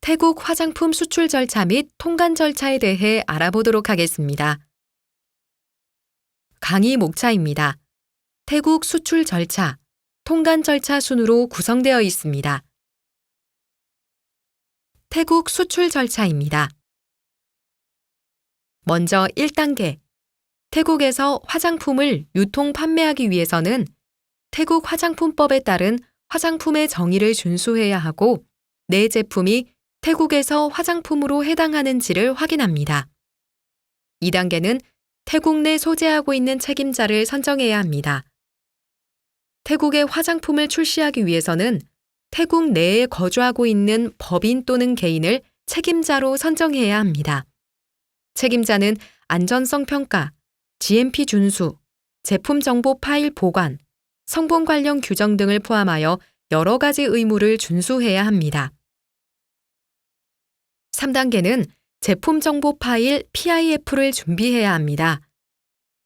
태국 화장품 수출 절차 및 통관 절차에 대해 알아보도록 하겠습니다. 강의 목차입니다. 태국 수출 절차, 통관 절차 순으로 구성되어 있습니다. 태국 수출 절차입니다. 먼저 1단계. 태국에서 화장품을 유통 판매하기 위해서는 태국 화장품법에 따른 화장품의 정의를 준수해야 하고 내 제품이 태국에서 화장품으로 해당하는지를 확인합니다. 2단계는 태국 내 소재하고 있는 책임자를 선정해야 합니다. 태국에 화장품을 출시하기 위해서는 태국 내에 거주하고 있는 법인 또는 개인을 책임자로 선정해야 합니다. 책임자는 안전성 평가, GMP 준수, 제품 정보 파일 보관, 성분 관련 규정 등을 포함하여 여러 가지 의무를 준수해야 합니다. 3단계는 제품 정보 파일 PIF를 준비해야 합니다.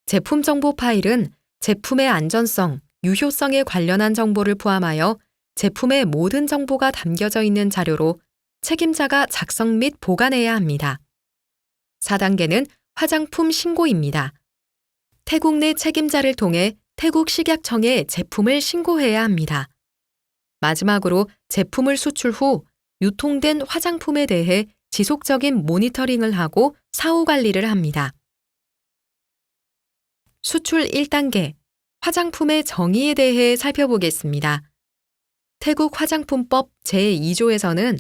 제품 정보 파일은 제품의 안전성, 유효성에 관련한 정보를 포함하여 제품의 모든 정보가 담겨져 있는 자료로 책임자가 작성 및 보관해야 합니다. 4단계는 화장품 신고입니다. 태국 내 책임자를 통해 태국 식약청에 제품을 신고해야 합니다. 마지막으로 제품을 수출 후 유통된 화장품에 대해 지속적인 모니터링을 하고 사후 관리를 합니다. 수출 1단계, 화장품의 정의에 대해 살펴보겠습니다. 태국 화장품법 제2조에서는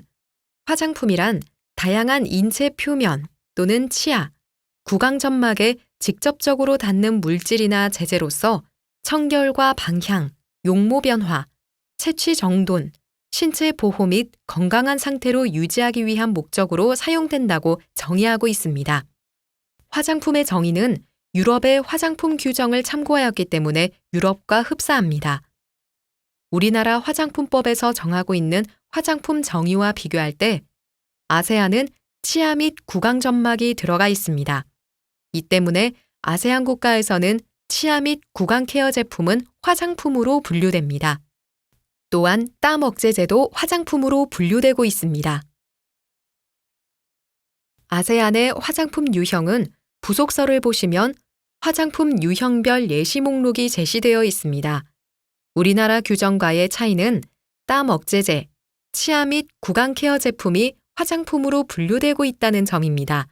화장품이란 다양한 인체 표면 또는 치아, 구강점막에 직접적으로 닿는 물질이나 제재로서 청결과 방향, 용모 변화, 채취 정돈, 신체 보호 및 건강한 상태로 유지하기 위한 목적으로 사용된다고 정의하고 있습니다. 화장품의 정의는 유럽의 화장품 규정을 참고하였기 때문에 유럽과 흡사합니다. 우리나라 화장품법에서 정하고 있는 화장품 정의와 비교할 때 아세안은 치아 및 구강점막이 들어가 있습니다. 이 때문에 아세안 국가에서는 치아 및 구강 케어 제품은 화장품으로 분류됩니다. 또한 땀 억제제도 화장품으로 분류되고 있습니다. 아세안의 화장품 유형은 부속서를 보시면 화장품 유형별 예시 목록이 제시되어 있습니다. 우리나라 규정과의 차이는 땀 억제제, 치아 및 구강 케어 제품이 화장품으로 분류되고 있다는 점입니다.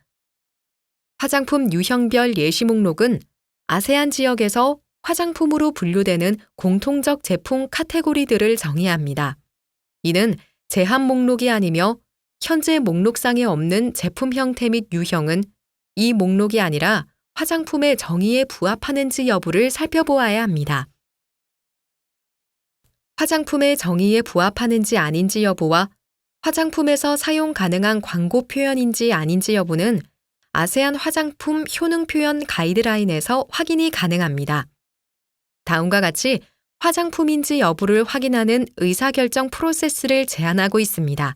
화장품 유형별 예시 목록은 아세안 지역에서 화장품으로 분류되는 공통적 제품 카테고리들을 정의합니다. 이는 제한 목록이 아니며 현재 목록상에 없는 제품 형태 및 유형은 이 목록이 아니라 화장품의 정의에 부합하는지 여부를 살펴보아야 합니다. 화장품의 정의에 부합하는지 아닌지 여부와 화장품에서 사용 가능한 광고 표현인지 아닌지 여부는 아세안 화장품 효능 표현 가이드라인에서 확인이 가능합니다. 다음과 같이 화장품인지 여부를 확인하는 의사결정 프로세스를 제안하고 있습니다.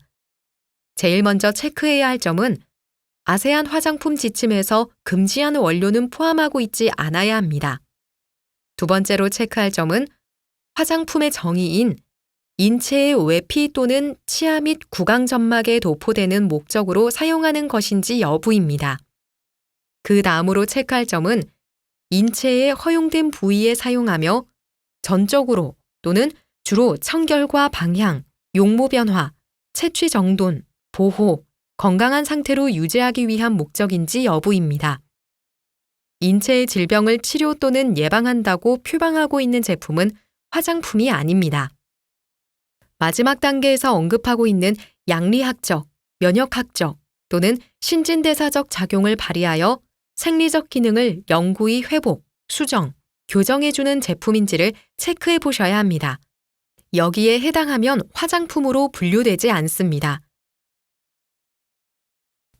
제일 먼저 체크해야 할 점은 아세안 화장품 지침에서 금지한 원료는 포함하고 있지 않아야 합니다. 두 번째로 체크할 점은 화장품의 정의인 인체의 외피 또는 치아 및 구강 점막에 도포되는 목적으로 사용하는 것인지 여부입니다. 그 다음으로 체크할 점은 인체의 허용된 부위에 사용하며 전적으로 또는 주로 청결과 방향, 용모 변화, 채취 정돈, 보호, 건강한 상태로 유지하기 위한 목적인지 여부입니다. 인체의 질병을 치료 또는 예방한다고 표방하고 있는 제품은 화장품이 아닙니다. 마지막 단계에서 언급하고 있는 양리학적, 면역학적 또는 신진대사적 작용을 발휘하여 생리적 기능을 영구히 회복, 수정, 교정해주는 제품인지를 체크해 보셔야 합니다. 여기에 해당하면 화장품으로 분류되지 않습니다.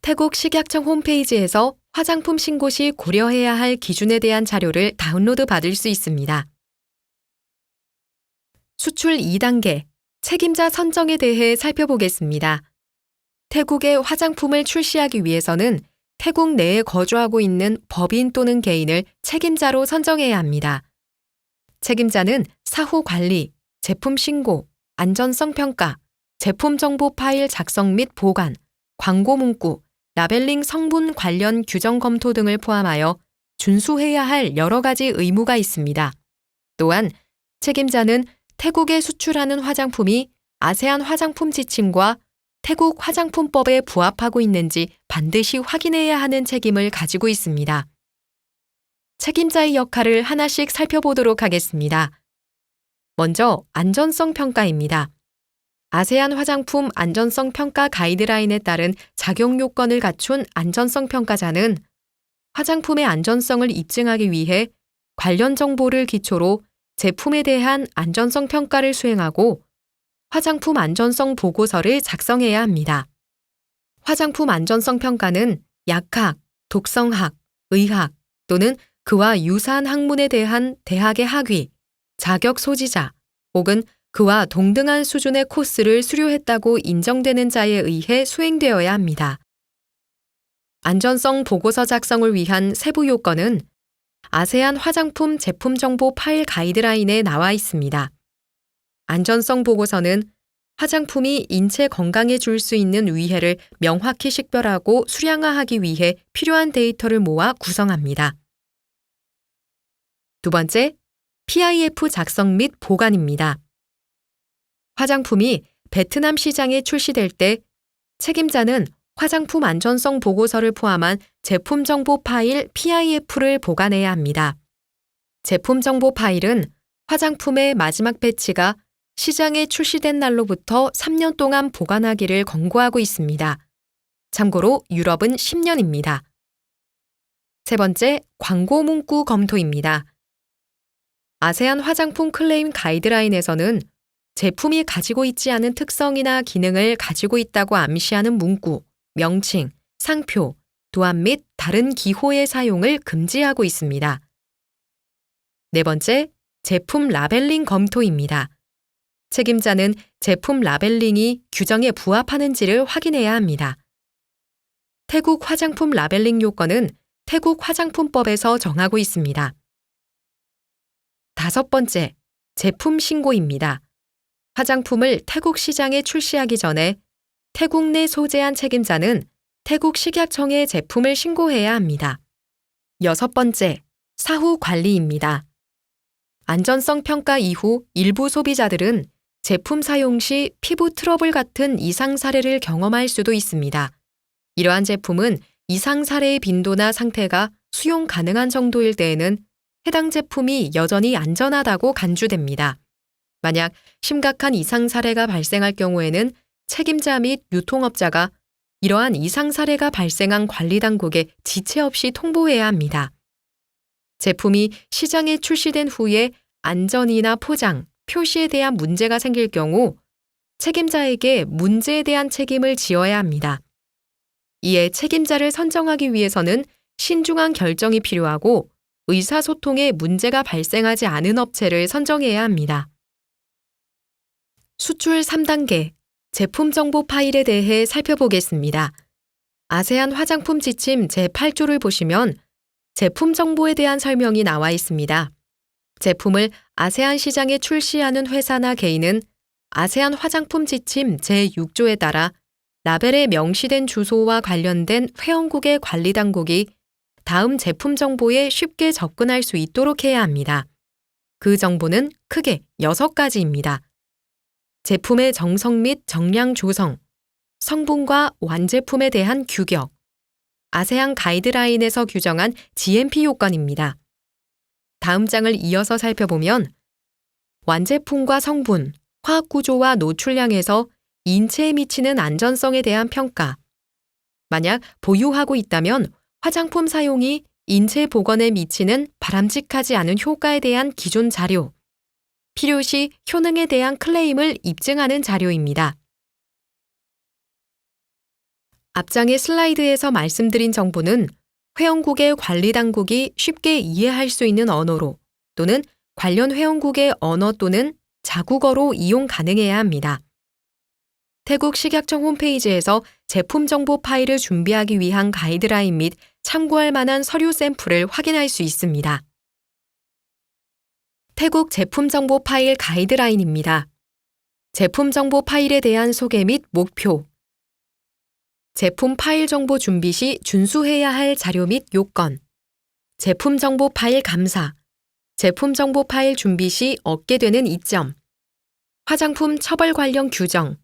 태국 식약청 홈페이지에서 화장품 신고 시 고려해야 할 기준에 대한 자료를 다운로드 받을 수 있습니다. 수출 2단계, 책임자 선정에 대해 살펴보겠습니다. 태국에 화장품을 출시하기 위해서는 태국 내에 거주하고 있는 법인 또는 개인을 책임자로 선정해야 합니다. 책임자는 사후 관리, 제품 신고, 안전성 평가, 제품 정보 파일 작성 및 보관, 광고 문구, 라벨링 성분 관련 규정 검토 등을 포함하여 준수해야 할 여러 가지 의무가 있습니다. 또한 책임자는 태국에 수출하는 화장품이 아세안 화장품 지침과 태국 화장품법에 부합하고 있는지 반드시 확인해야 하는 책임을 가지고 있습니다. 책임자의 역할을 하나씩 살펴보도록 하겠습니다. 먼저 안전성 평가입니다. 아세안 화장품 안전성 평가 가이드라인에 따른 작용 요건을 갖춘 안전성 평가자는 화장품의 안전성을 입증하기 위해 관련 정보를 기초로 제품에 대한 안전성 평가를 수행하고 화장품 안전성 보고서를 작성해야 합니다. 화장품 안전성 평가는 약학, 독성학, 의학 또는 그와 유사한 학문에 대한 대학의 학위, 자격 소지자 혹은 그와 동등한 수준의 코스를 수료했다고 인정되는 자에 의해 수행되어야 합니다. 안전성 보고서 작성을 위한 세부 요건은 아세안 화장품 제품 정보 파일 가이드라인에 나와 있습니다. 안전성 보고서는 화장품이 인체 건강에 줄 수 있는 위해를 명확히 식별하고 수량화하기 위해 필요한 데이터를 모아 구성합니다. 두 번째, PIF 작성 및 보관입니다. 화장품이 베트남 시장에 출시될 때 책임자는 화장품 안전성 보고서를 포함한 제품 정보 파일 PIF를 보관해야 합니다. 제품 정보 파일은 화장품의 마지막 배치가 시장에 출시된 날로부터 3년 동안 보관하기를 권고하고 있습니다. 참고로 유럽은 10년입니다. 세 번째, 광고 문구 검토입니다. 아세안 화장품 클레임 가이드라인에서는 제품이 가지고 있지 않은 특성이나 기능을 가지고 있다고 암시하는 문구, 명칭, 상표, 도안 및 다른 기호의 사용을 금지하고 있습니다. 네 번째, 제품 라벨링 검토입니다. 책임자는 제품 라벨링이 규정에 부합하는지를 확인해야 합니다. 태국 화장품 라벨링 요건은 태국 화장품법에서 정하고 있습니다. 다섯 번째, 제품 신고입니다. 화장품을 태국 시장에 출시하기 전에 태국 내 소재한 책임자는 태국 식약청에 제품을 신고해야 합니다. 여섯 번째, 사후 관리입니다. 안전성 평가 이후 일부 소비자들은 제품 사용 시 피부 트러블 같은 이상 사례를 경험할 수도 있습니다. 이러한 제품은 이상 사례의 빈도나 상태가 수용 가능한 정도일 때에는 해당 제품이 여전히 안전하다고 간주됩니다. 만약 심각한 이상 사례가 발생할 경우에는 책임자 및 유통업자가 이러한 이상 사례가 발생한 관리당국에 지체 없이 통보해야 합니다. 제품이 시장에 출시된 후에 안전이나 포장, 표시에 대한 문제가 생길 경우 책임자에게 문제에 대한 책임을 지어야 합니다. 이에 책임자를 선정하기 위해서는 신중한 결정이 필요하고 의사소통에 문제가 발생하지 않은 업체를 선정해야 합니다. 수출 3단계, 제품 정보 파일에 대해 살펴보겠습니다. 아세안 화장품 지침 제8조를 보시면 제품 정보에 대한 설명이 나와 있습니다. 제품을 아세안 시장에 출시하는 회사나 개인은 아세안 화장품 지침 제6조에 따라 라벨에 명시된 주소와 관련된 회원국의 관리당국이 다음 제품 정보에 쉽게 접근할 수 있도록 해야 합니다. 그 정보는 크게 6가지입니다. 제품의 정성 및 정량 조성, 성분과 완제품에 대한 규격, 아세안 가이드라인에서 규정한 GMP 요건입니다. 다음 장을 이어서 살펴보면 완제품과 성분, 화학구조와 노출량에서 인체에 미치는 안전성에 대한 평가, 만약 보유하고 있다면 화장품 사용이 인체 보건에 미치는 바람직하지 않은 효과에 대한 기존 자료, 필요시 효능에 대한 클레임을 입증하는 자료입니다. 앞장의 슬라이드에서 말씀드린 정보는 회원국의 관리당국이 쉽게 이해할 수 있는 언어로 또는 관련 회원국의 언어 또는 자국어로 이용 가능해야 합니다. 태국 식약청 홈페이지에서 제품 정보 파일을 준비하기 위한 가이드라인 및 참고할 만한 서류 샘플을 확인할 수 있습니다. 태국 제품 정보 파일 가이드라인입니다. 제품 정보 파일에 대한 소개 및 목표, 제품 파일 정보 준비 시 준수해야 할 자료 및 요건, 제품 정보 파일 감사, 제품 정보 파일 준비 시 얻게 되는 이점, 화장품 처벌 관련 규정,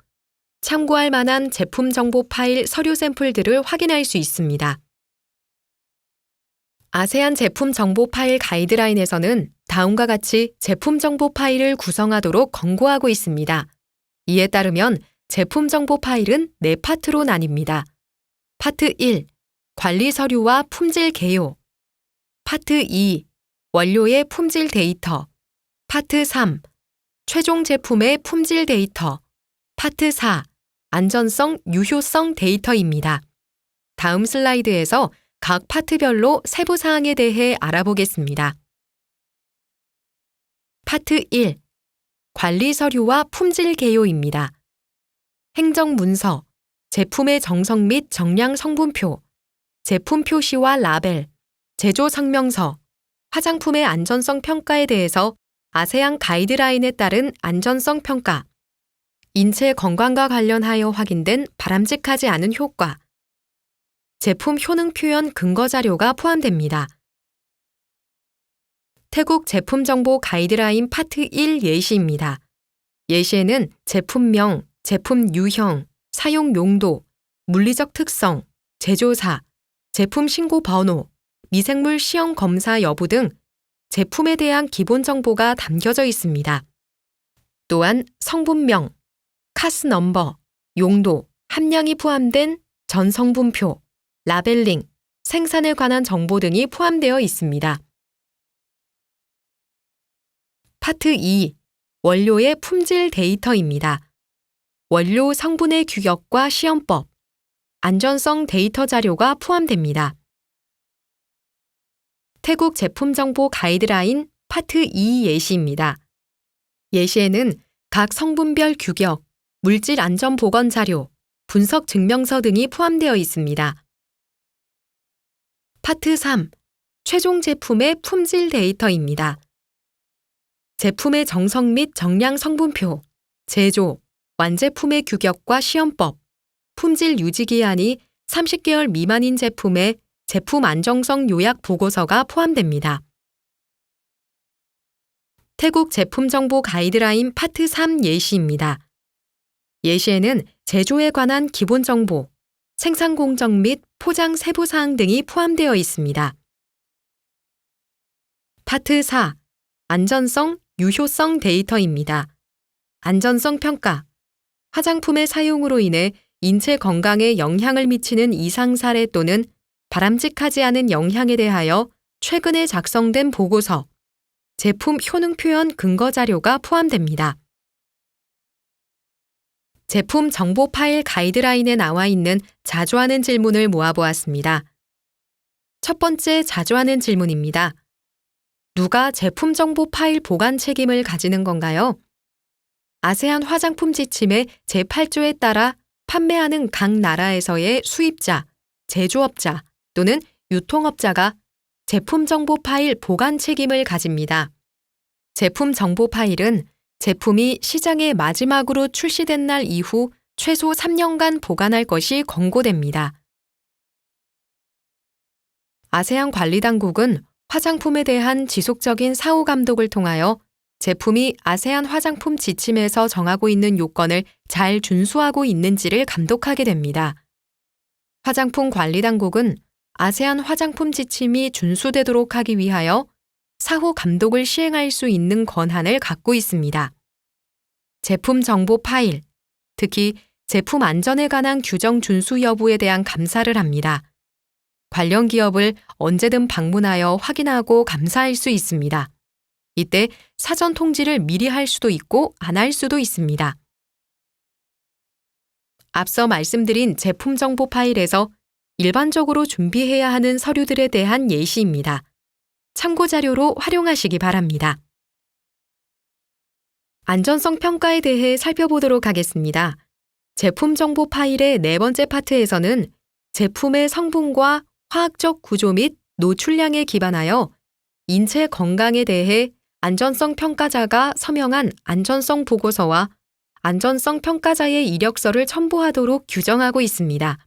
참고할 만한 제품 정보 파일 서류 샘플들을 확인할 수 있습니다. 아세안 제품 정보 파일 가이드라인에서는 다음과 같이 제품 정보 파일을 구성하도록 권고하고 있습니다. 이에 따르면 제품 정보 파일은 4파트로 나뉩니다. 파트 1. 관리 서류와 품질 개요. 파트 2. 원료의 품질 데이터. 파트 3. 최종 제품의 품질 데이터. 파트 4. 안전성, 유효성 데이터입니다. 다음 슬라이드에서 각 파트별로 세부 사항에 대해 알아보겠습니다. 파트 1. 관리 서류와 품질 개요입니다. 행정 문서, 제품의 정성 및 정량 성분표, 제품 표시와 라벨, 제조 설명서, 화장품의 안전성 평가에 대해서 아세안 가이드라인에 따른 안전성 평가, 인체 건강과 관련하여 확인된 바람직하지 않은 효과, 제품 효능 표현 근거 자료가 포함됩니다. 태국 제품 정보 가이드라인 파트 1 예시입니다. 예시에는 제품명, 제품 유형, 사용 용도, 물리적 특성, 제조사, 제품 신고 번호, 미생물 시험 검사 여부 등 제품에 대한 기본 정보가 담겨져 있습니다. 또한 성분명, 카스 넘버, 용도, 함량이 포함된 전성분표, 라벨링, 생산에 관한 정보 등이 포함되어 있습니다. 파트 2. 원료의 품질 데이터입니다. 원료 성분의 규격과 시험법, 안전성 데이터 자료가 포함됩니다. 태국 제품 정보 가이드라인 파트 2 예시입니다. 예시에는 각 성분별 규격, 물질 안전 보건 자료, 분석 증명서 등이 포함되어 있습니다. 파트 3. 최종 제품의 품질 데이터입니다. 제품의 정성 및 정량 성분표, 제조, 완제품의 규격과 시험법, 품질 유지 기한이 30개월 미만인 제품의 제품 안정성 요약 보고서가 포함됩니다. 태국 제품 정보 가이드라인 파트 3 예시입니다. 예시에는 제조에 관한 기본 정보, 생산 공정 및 포장 세부 사항 등이 포함되어 있습니다. 파트 4. 안전성, 유효성 데이터입니다. 안전성 평가. 화장품의 사용으로 인해 인체 건강에 영향을 미치는 이상 사례 또는 바람직하지 않은 영향에 대하여 최근에 작성된 보고서, 제품 효능 표현 근거 자료가 포함됩니다. 제품 정보 파일 가이드라인에 나와 있는 자주 하는 질문을 모아보았습니다. 첫 번째 자주 하는 질문입니다. 누가 제품 정보 파일 보관 책임을 가지는 건가요? 아세안 화장품 지침의 제8조에 따라 판매하는 각 나라에서의 수입자, 제조업자 또는 유통업자가 제품 정보 파일 보관 책임을 가집니다. 제품 정보 파일은 제품이 시장에 마지막으로 출시된 날 이후 최소 3년간 보관할 것이 권고됩니다. 아세안 관리당국은 화장품에 대한 지속적인 사후 감독을 통하여 제품이 아세안 화장품 지침에서 정하고 있는 요건을 잘 준수하고 있는지를 감독하게 됩니다. 화장품 관리당국은 아세안 화장품 지침이 준수되도록 하기 위하여 사후 감독을 시행할 수 있는 권한을 갖고 있습니다. 제품 정보 파일, 특히 제품 안전에 관한 규정 준수 여부에 대한 감사를 합니다. 관련 기업을 언제든 방문하여 확인하고 감사할 수 있습니다. 이때 사전 통지를 미리 할 수도 있고 안 할 수도 있습니다. 앞서 말씀드린 제품 정보 파일에서 일반적으로 준비해야 하는 서류들에 대한 예시입니다. 참고 자료로 활용하시기 바랍니다. 안전성 평가에 대해 살펴보도록 하겠습니다. 제품 정보 파일의 네 번째 파트에서는 제품의 성분과 화학적 구조 및 노출량에 기반하여 인체 건강에 대해 안전성 평가자가 서명한 안전성 보고서와 안전성 평가자의 이력서를 첨부하도록 규정하고 있습니다.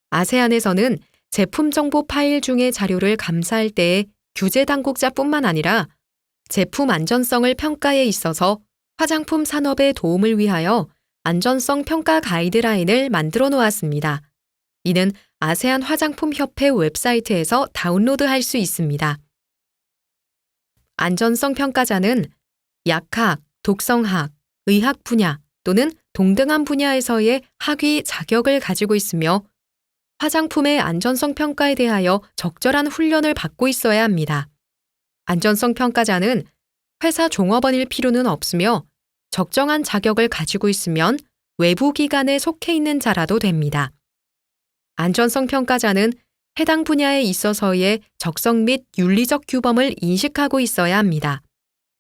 아세안에서는 제품 정보 파일 중의 자료를 감사할 때에 규제 당국자뿐만 아니라 제품 안전성을 평가에 있어서 화장품 산업의 도움을 위하여 안전성 평가 가이드라인을 만들어 놓았습니다. 이는 아세안 화장품 협회 웹사이트에서 다운로드할 수 있습니다. 안전성 평가자는 약학, 독성학, 의학 분야 또는 동등한 분야에서의 학위 자격을 가지고 있으며 화장품의 안전성 평가에 대하여 적절한 훈련을 받고 있어야 합니다. 안전성 평가자는 회사 종업원일 필요는 없으며 적정한 자격을 가지고 있으면 외부 기관에 속해 있는 자라도 됩니다. 안전성 평가자는 해당 분야에 있어서의 적성 및 윤리적 규범을 인식하고 있어야 합니다.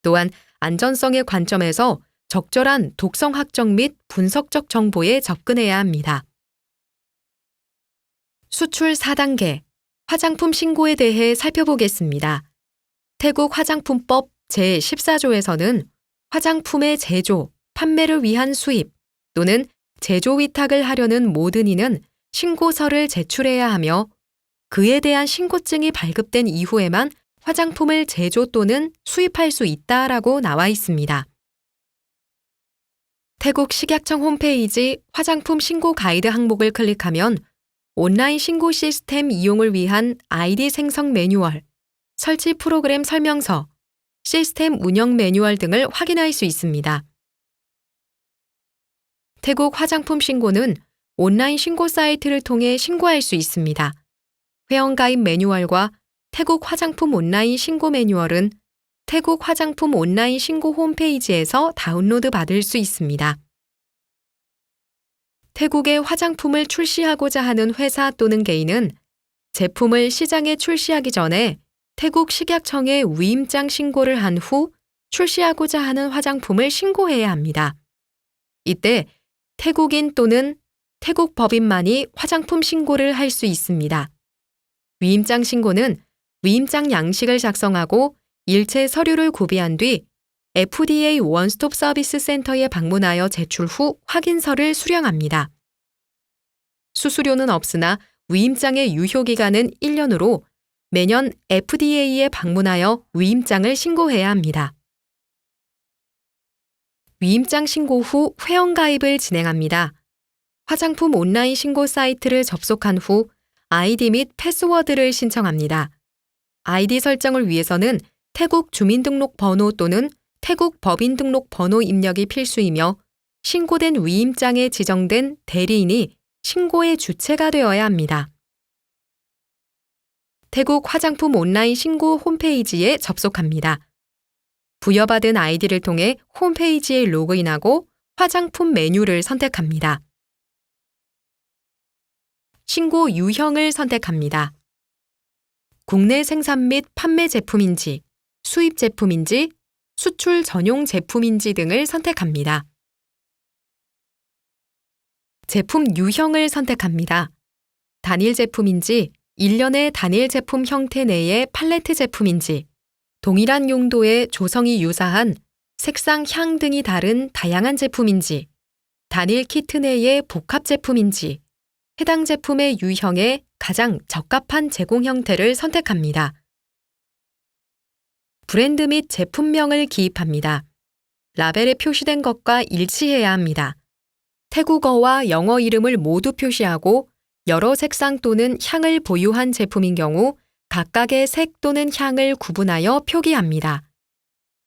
또한 안전성의 관점에서 적절한 독성학적 및 분석적 정보에 접근해야 합니다. 수출 4단계, 화장품 신고에 대해 살펴보겠습니다. 태국 화장품법 제14조에서는 화장품의 제조, 판매를 위한 수입 또는 제조 위탁을 하려는 모든 이는 신고서를 제출해야 하며 그에 대한 신고증이 발급된 이후에만 화장품을 제조 또는 수입할 수 있다라고 나와 있습니다. 태국 식약청 홈페이지 화장품 신고 가이드 항목을 클릭하면 온라인 신고 시스템 이용을 위한 아이디 생성 매뉴얼, 설치 프로그램 설명서, 시스템 운영 매뉴얼 등을 확인할 수 있습니다. 태국 화장품 신고는 온라인 신고 사이트를 통해 신고할 수 있습니다. 회원가입 매뉴얼과 태국 화장품 온라인 신고 매뉴얼은 태국 화장품 온라인 신고 홈페이지에서 다운로드 받을 수 있습니다. 태국에 화장품을 출시하고자 하는 회사 또는 개인은 제품을 시장에 출시하기 전에 태국 식약청에 위임장 신고를 한 후 출시하고자 하는 화장품을 신고해야 합니다. 이때 태국인 또는 태국 법인만이 화장품 신고를 할 수 있습니다. 위임장 신고는 위임장 양식을 작성하고 일체 서류를 구비한 뒤 FDA 원스톱 서비스 센터에 방문하여 제출 후 확인서를 수령합니다. 수수료는 없으나 위임장의 유효기간은 1년으로 매년 FDA에 방문하여 위임장을 신고해야 합니다. 위임장 신고 후 회원가입을 진행합니다. 화장품 온라인 신고 사이트를 접속한 후 아이디 및 패스워드를 신청합니다. 아이디 설정을 위해서는 태국 주민등록번호 또는 태국 법인등록번호 입력이 필수이며 신고된 위임장에 지정된 대리인이 신고의 주체가 되어야 합니다. 태국 화장품 온라인 신고 홈페이지에 접속합니다. 부여받은 아이디를 통해 홈페이지에 로그인하고 화장품 메뉴를 선택합니다. 신고 유형을 선택합니다. 국내 생산 및 판매 제품인지, 수입 제품인지, 수출 전용 제품인지 등을 선택합니다. 제품 유형을 선택합니다. 단일 제품인지, 일련의 단일 제품 형태 내의 팔레트 제품인지, 동일한 용도의 조성이 유사한 색상, 향 등이 다른 다양한 제품인지, 단일 키트 내의 복합 제품인지, 해당 제품의 유형에 가장 적합한 제공 형태를 선택합니다. 브랜드 및 제품명을 기입합니다. 라벨에 표시된 것과 일치해야 합니다. 태국어와 영어 이름을 모두 표시하고 여러 색상 또는 향을 보유한 제품인 경우 각각의 색 또는 향을 구분하여 표기합니다.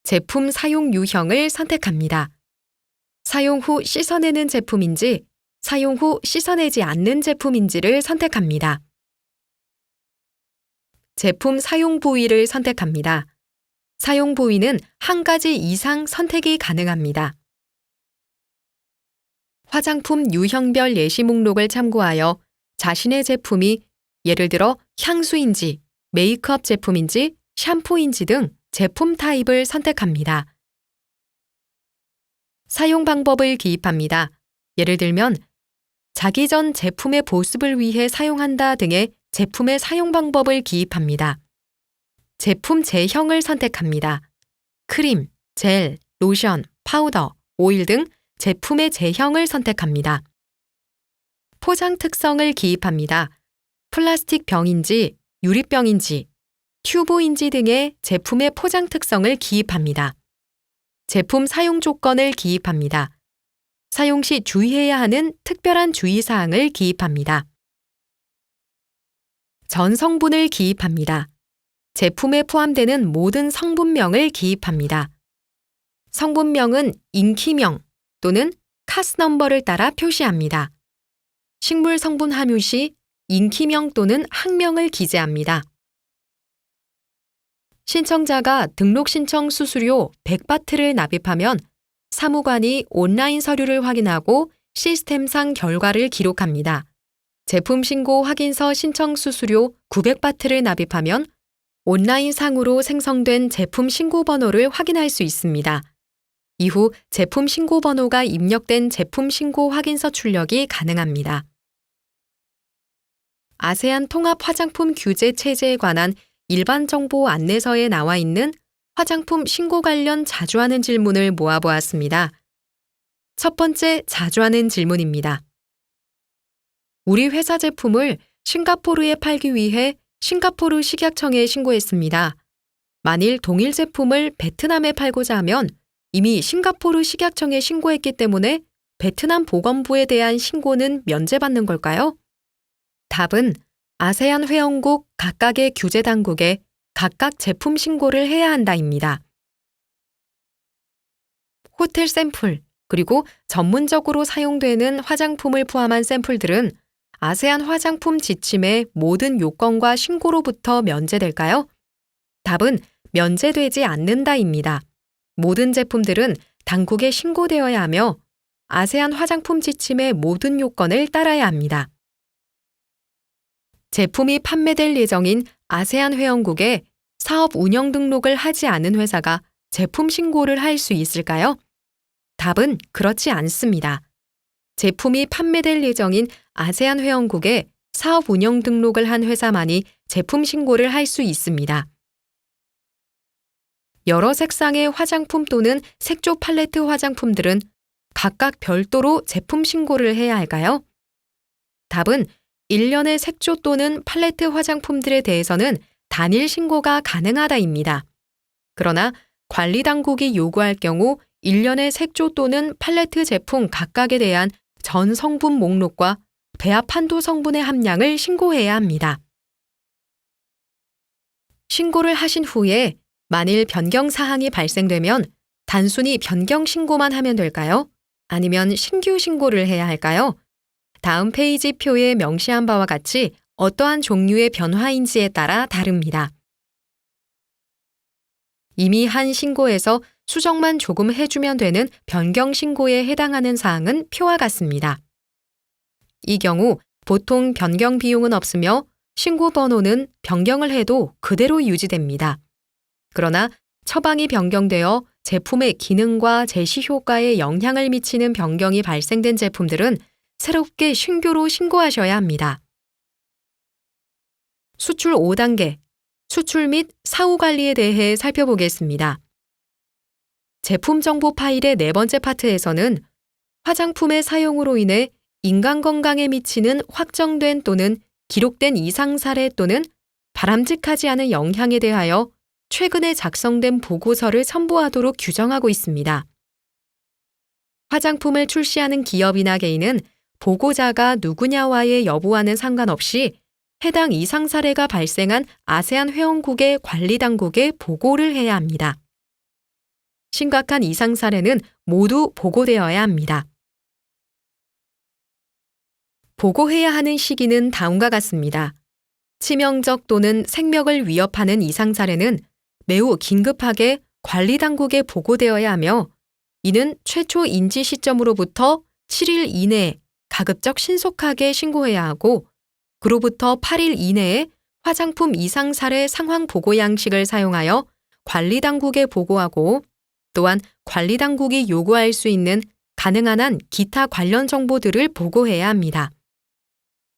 제품 사용 유형을 선택합니다. 사용 후 씻어내는 제품인지, 사용 후 씻어내지 않는 제품인지를 선택합니다. 제품 사용 부위를 선택합니다. 사용 부위는 한 가지 이상 선택이 가능합니다. 화장품 유형별 예시 목록을 참고하여 자신의 제품이 예를 들어 향수인지, 메이크업 제품인지, 샴푸인지 등 제품 타입을 선택합니다. 사용 방법을 기입합니다. 예를 들면 자기 전 제품의 보습을 위해 사용한다 등의 제품의 사용 방법을 기입합니다. 제품 제형을 선택합니다. 크림, 젤, 로션, 파우더, 오일 등 제품의 제형을 선택합니다. 포장 특성을 기입합니다. 플라스틱 병인지, 유리병인지, 튜브인지 등의 제품의 포장 특성을 기입합니다. 제품 사용 조건을 기입합니다. 사용 시 주의해야 하는 특별한 주의사항을 기입합니다. 전 성분을 기입합니다. 제품에 포함되는 모든 성분명을 기입합니다. 성분명은 인키명 또는 카스 넘버를 따라 표시합니다. 식물 성분 함유 시 인키명 또는 학명을 기재합니다. 신청자가 등록 신청 수수료 100바트를 납입하면 사무관이 온라인 서류를 확인하고 시스템상 결과를 기록합니다. 제품 신고 확인서 신청 수수료 900바트를 납입하면 온라인 상으로 생성된 제품 신고 번호를 확인할 수 있습니다. 이후 제품 신고 번호가 입력된 제품 신고 확인서 출력이 가능합니다. 아세안 통합 화장품 규제 체제에 관한 일반 정보 안내서에 나와 있는 화장품 신고 관련 자주 하는 질문을 모아보았습니다. 첫 번째 자주 하는 질문입니다. 우리 회사 제품을 싱가포르에 팔기 위해 싱가포르 식약청에 신고했습니다. 만일 동일 제품을 베트남에 팔고자 하면 이미 싱가포르 식약청에 신고했기 때문에 베트남 보건부에 대한 신고는 면제받는 걸까요? 답은 아세안 회원국 각각의 규제 당국에 각각 제품 신고를 해야 한다입니다. 호텔 샘플, 그리고 전문적으로 사용되는 화장품을 포함한 샘플들은 아세안 화장품 지침의 모든 요건과 신고로부터 면제될까요? 답은 면제되지 않는다입니다. 모든 제품들은 당국에 신고되어야 하며 아세안 화장품 지침의 모든 요건을 따라야 합니다. 제품이 판매될 예정인 아세안 회원국에 사업 운영 등록을 하지 않은 회사가 제품 신고를 할 수 있을까요? 답은 그렇지 않습니다. 제품이 판매될 예정인 아세안 회원국에 사업 운영 등록을 한 회사만이 제품 신고를 할 수 있습니다. 여러 색상의 화장품 또는 색조 팔레트 화장품들은 각각 별도로 제품 신고를 해야 할까요? 답은 일련의 색조 또는 팔레트 화장품들에 대해서는 단일 신고가 가능하다입니다. 그러나 관리당국이 요구할 경우 일련의 색조 또는 팔레트 제품 각각에 대한 전 성분 목록과 배합 한도 성분의 함량을 신고해야 합니다. 신고를 하신 후에 만일 변경 사항이 발생되면 단순히 변경 신고만 하면 될까요? 아니면 신규 신고를 해야 할까요? 다음 페이지 표에 명시한 바와 같이 어떠한 종류의 변화인지에 따라 다릅니다. 이미 한 신고에서 수정만 조금 해주면 되는 변경 신고에 해당하는 사항은 표와 같습니다. 이 경우 보통 변경 비용은 없으며 신고 번호는 변경을 해도 그대로 유지됩니다. 그러나 처방이 변경되어 제품의 기능과 제시 효과에 영향을 미치는 변경이 발생된 제품들은 새롭게 신규로 신고하셔야 합니다. 수출 5단계, 수출 및 사후 관리에 대해 살펴보겠습니다. 제품 정보 파일의 네 번째 파트에서는 화장품의 사용으로 인해 인간 건강에 미치는 확정된 또는 기록된 이상 사례 또는 바람직하지 않은 영향에 대하여 최근에 작성된 보고서를 첨부하도록 규정하고 있습니다. 화장품을 출시하는 기업이나 개인은 보고자가 누구냐와의 여부와는 상관없이 해당 이상 사례가 발생한 아세안 회원국의 관리당국에 보고를 해야 합니다. 심각한 이상 사례는 모두 보고되어야 합니다. 보고해야 하는 시기는 다음과 같습니다. 치명적 또는 생명을 위협하는 이상 사례는 매우 긴급하게 관리당국에 보고되어야 하며 이는 최초 인지 시점으로부터 7일 이내에 가급적 신속하게 신고해야 하고 그로부터 8일 이내에 화장품 이상 사례 상황 보고 양식을 사용하여 관리당국에 보고하고 또한 관리당국이 요구할 수 있는 가능한 한 기타 관련 정보들을 보고해야 합니다.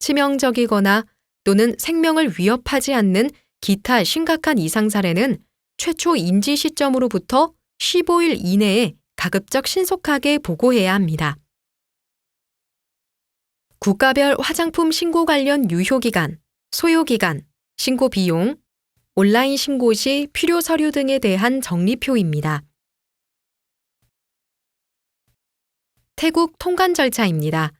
치명적이거나 또는 생명을 위협하지 않는 기타 심각한 이상 사례는 최초 인지 시점으로부터 15일 이내에 가급적 신속하게 보고해야 합니다. 국가별 화장품 신고 관련 유효기간, 소요기간, 신고 비용, 온라인 신고 시 필요 서류 등에 대한 정리표입니다. 태국 통관 절차입니다.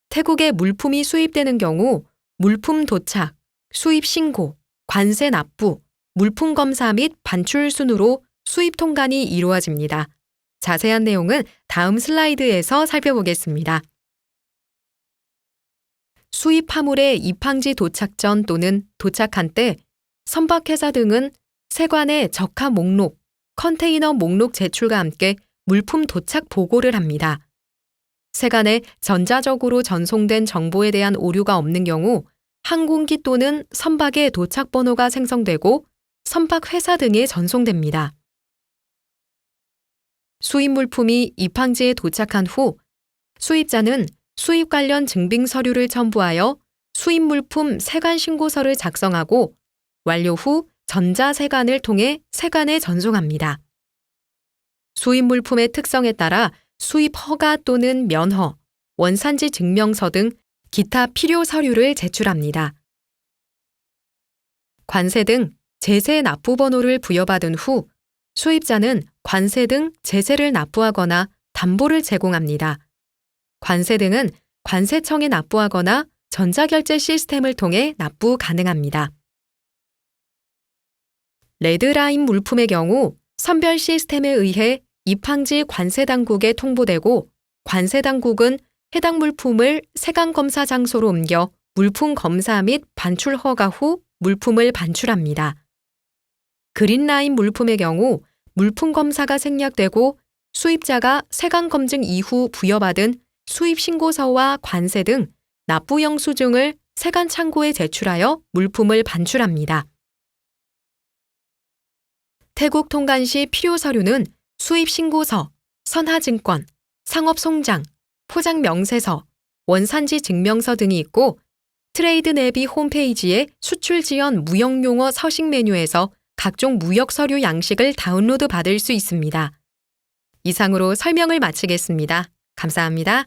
태국에 물품이 수입되는 경우 물품 도착, 수입 신고, 관세 납부, 물품 검사 및 반출 순으로 수입 통관이 이루어집니다. 자세한 내용은 다음 슬라이드에서 살펴보겠습니다. 수입 화물의 입항지 도착 전 또는 도착한 때 선박회사 등은 세관에 적하 목록, 컨테이너 목록 제출과 함께 물품 도착 보고를 합니다. 세관에 전자적으로 전송된 정보에 대한 오류가 없는 경우 항공기 또는 선박의 도착 번호가 생성되고 선박 회사 등에 전송됩니다. 수입 물품이 입항지에 도착한 후 수입자는 수입 관련 증빙 서류를 첨부하여 수입 물품 세관 신고서를 작성하고 완료 후 전자세관을 통해 세관에 전송합니다. 수입 물품의 특성에 따라 수입 허가 또는 면허, 원산지 증명서 등 기타 필요 서류를 제출합니다. 관세 등 제세 납부 번호를 부여받은 후 수입자는 관세 등 제세를 납부하거나 담보를 제공합니다. 관세 등은 관세청에 납부하거나 전자결제 시스템을 통해 납부 가능합니다. 레드라인 물품의 경우 선별 시스템에 의해 입항지 관세당국에 통보되고 관세당국은 해당 물품을 세관검사 장소로 옮겨 물품 검사 및 반출 허가 후 물품을 반출합니다. 그린라인 물품의 경우 물품 검사가 생략되고 수입자가 세관 검증 이후 부여받은 수입 신고서와 관세 등 납부 영수증을 세관 창고에 제출하여 물품을 반출합니다. 태국 통관 시 필요 서류는 수입 신고서, 선하증권, 상업송장, 포장 명세서, 원산지 증명서 등이 있고 트레이드 내비 홈페이지의 수출 지연 무역용어 서식 메뉴에서 각종 무역 서류 양식을 다운로드 받을 수 있습니다. 이상으로 설명을 마치겠습니다. 감사합니다.